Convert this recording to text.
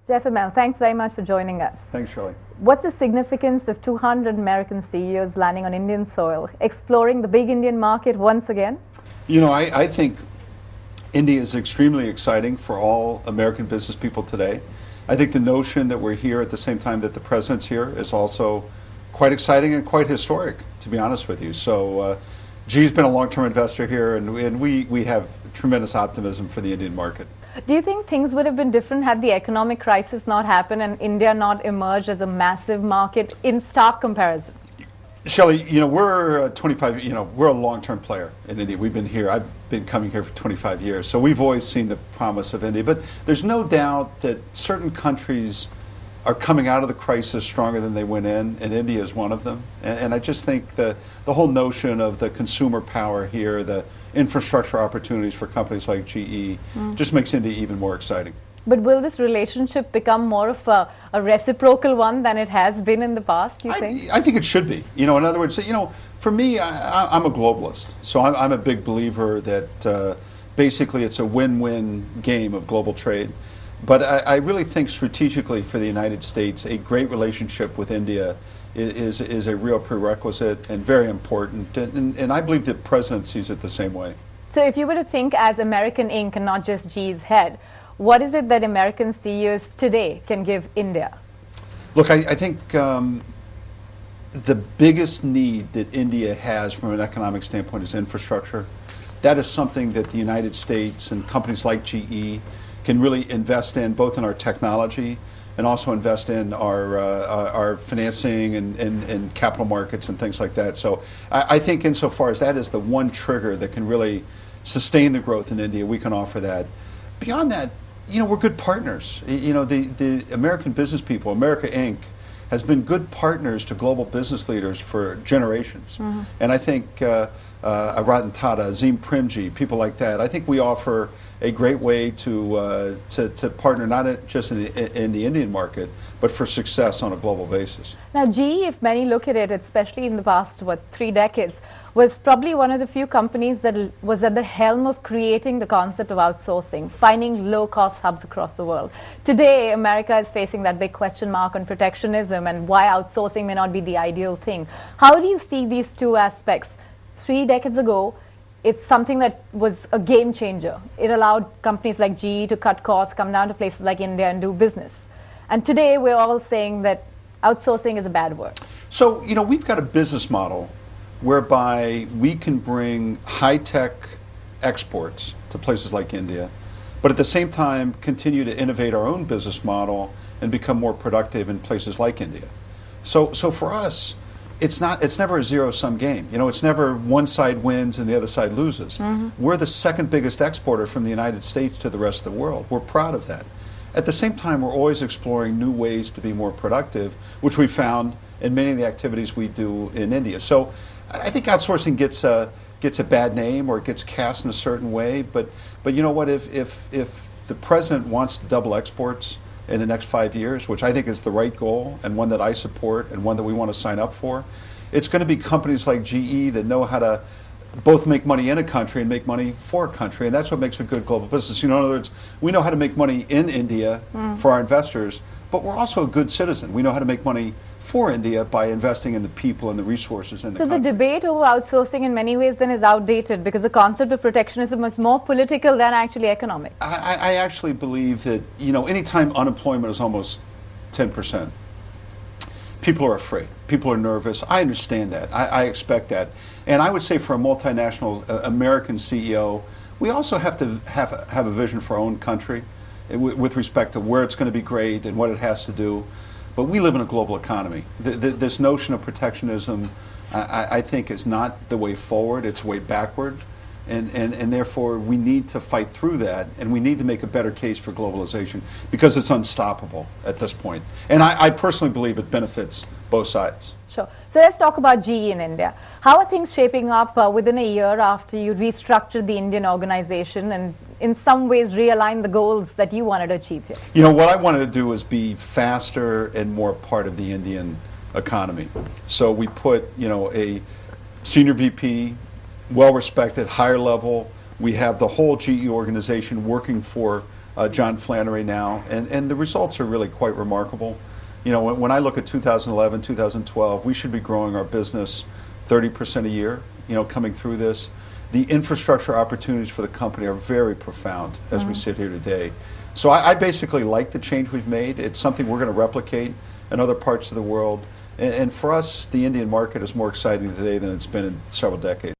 Jeff Immelt, thanks very much for joining us. Thanks, Shaili. What's the significance of 200 American CEOs landing on Indian soil, exploring the big Indian market once again? You know, I think India is extremely exciting for all American business people today. I think the notion that we're here at the same time that the president's here is also quite exciting and quite historic, to be honest with you. So, G's been a long-term investor here, and we have tremendous optimism for the Indian market. Do you think things would have been different had the economic crisis not happened and India not emerged as a massive market in stark comparison? Shaili, you know, we're 25, you know, we're a long-term player in India. We've been here, I've been coming here for 25 years, so we've always seen the promise of India. But there's no doubt that certain countries are coming out of the crisis stronger than they went in, and India is one of them. And I just think the whole notion of the consumer power here, the infrastructure opportunities for companies like GE, just makes India even more exciting. But will this relationship become more of a reciprocal one than it has been in the past, you think? I think it should be. You know, in other words, you know, for me, I'm a globalist. So I'm a big believer that basically it's a win-win game of global trade. But I really think strategically for the United States, a great relationship with India is a real prerequisite and very important. And I believe the President sees it the same way. So if you were to think as American Inc. and not just G's head, what is it that American CEOs today can give India? Look, I think the biggest need that India has from an economic standpoint is infrastructure. That is something that the United States and companies like GE can really invest in, both in our technology and also invest in our financing and capital markets and things like that. So I think insofar as that is the one trigger that can really sustain the growth in India, we can offer that. Beyond that, you know, we're good partners. You know, the American business people, America Inc., has been good partners to global business leaders for generations. And I think Ratan Tata, Azim Premji, people like that, I think we offer a great way to partner not just in the Indian market, but for success on a global basis. Now, GE, if many look at it, especially in the past, 3 decades, was probably one of the few companies that was at the helm of creating the concept of outsourcing, finding low-cost hubs across the world. Today, America is facing that big question mark on protectionism and why outsourcing may not be the ideal thing. How do you see these two aspects? 3 decades ago, it's something that was a game changer. It allowed companies like GE to cut costs, come down to places like India and do business. And today, we're all saying that outsourcing is a bad word. So, you know, we've got a business model whereby we can bring high-tech exports to places like India, but at the same time continue to innovate our own business model and become more productive in places like India. So for us, it's never a zero-sum game. You know, it's never one side wins and the other side loses. We're the second biggest exporter from the United States to the rest of the world. We're proud of that. At the same time, we're always exploring new ways to be more productive, which we found in many of the activities we do in India. So I think outsourcing gets a bad name or it gets cast in a certain way, but you know what, if the President wants to double exports in the next 5 years, which I think is the right goal and one that I support and one that we want to sign up for, it's going to be companies like GE that know how to both make money in a country and make money for a country, and that's what makes a good global business. You know, in other words, we know how to make money in India for our investors, but we're also a good citizen. We know how to make money for India by investing in the people and the resources in the country. So the debate over outsourcing in many ways then is outdated because the concept of protectionism is more political than actually economic. I actually believe that, you know, anytime unemployment is almost 10%, people are afraid. People are nervous. I understand that. I expect that. And I would say for a multinational American CEO, we also have to have a vision for our own country with respect to where it's going to be great and what it has to do. But we live in a global economy. This notion of protectionism, I think, is not the way forward. It's way backward. And therefore, we need to fight through that, and we need to make a better case for globalization because it's unstoppable at this point. And I personally believe it benefits both sides. Sure. So let's talk about GE in India. How are things shaping up within a year after you restructured the Indian organization and in some ways realign the goals that you wanted to achieve here? You know, what I wanted to do was be faster and more part of the Indian economy. So we put, you know, a senior VP, well-respected, higher level. We have the whole GE organization working for John Flannery now, and the results are really quite remarkable. You know, when I look at 2011, 2012, we should be growing our business 30% a year, you know, coming through this. The infrastructure opportunities for the company are very profound as we sit here today. So I basically like the change we've made. It's something we're going to replicate in other parts of the world. And for us, the Indian market is more exciting today than it's been in several decades.